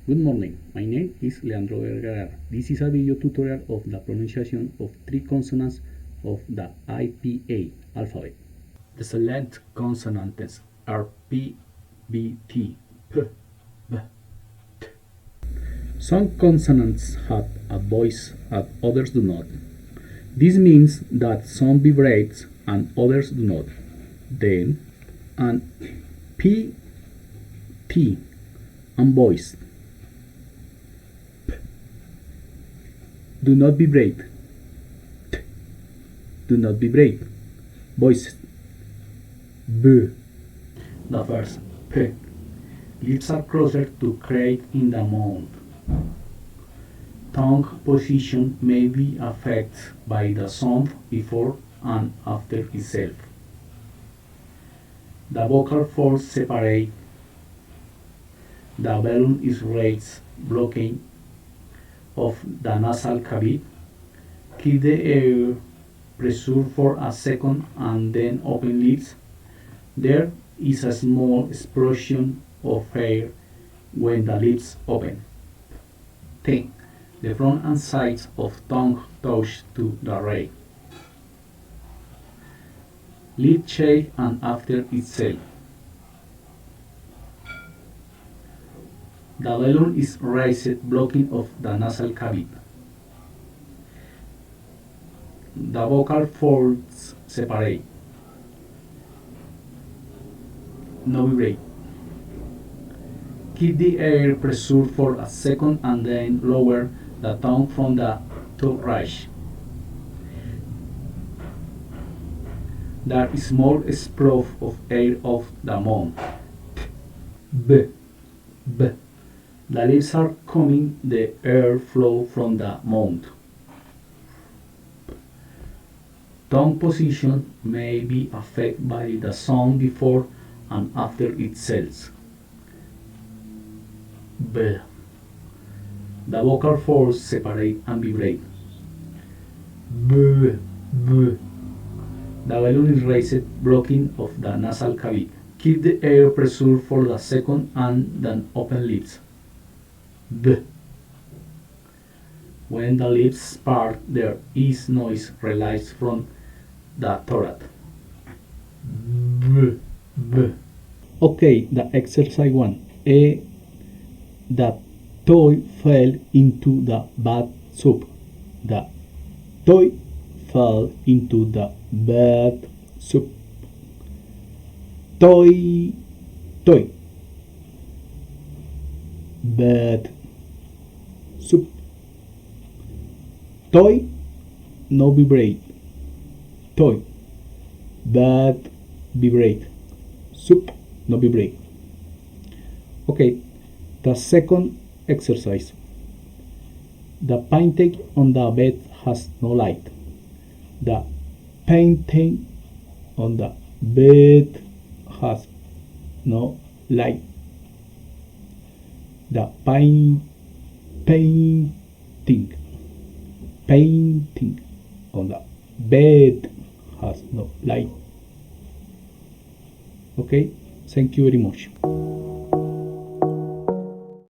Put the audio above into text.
Good morning, my name is Leandro Vergara. This is a video tutorial of the pronunciation of three consonants of the IPA alphabet. The select consonants are P, B, T, P, B, T. Some consonants have a voice and others do not. This means that some vibrate and others do not. Then, an P, T, and voice do not vibrate. T, do not vibrate. Voices. B. The first P. Lips are closer to create in the mouth. Tongue position may be affected by the sound before and after itself. The vocal folds separate. The balloon is raised, blocking of the nasal cavity. Keep the air pressure for a second and then open lips. There is a small explosion of air when the lips open. 10. The front and sides of tongue touch to the right. Lip shake and after itself. The balloon is raised, blocking of the nasal cavity. The vocal folds separate. No vibrate. Keep the air pressure for a second and then lower the tongue from the top ridge. There is small sprout of air off the mouth. B. B. The lips are coming the air flow from the mouth. Tongue position may be affected by the sound before and after itself. B. The vocal folds separate and vibrate. B. B. The balloon is raised, blocking of the nasal cavity. Keep the air pressure for the second and then open lips. B. When the lips part, there is noise released from the thorax. B. B. Okay, the exercise 1. The toy fell into the bathtub. The toy fell into the bathtub. Toy, toy. Bad soup. Toy, no vibrate. Toy, bad vibrate. Soup, no vibrate. Okay, the second exercise. The painting on the bed has no light. The painting on the bed has no light. The painting on the bed has no light. Okay, thank you very much.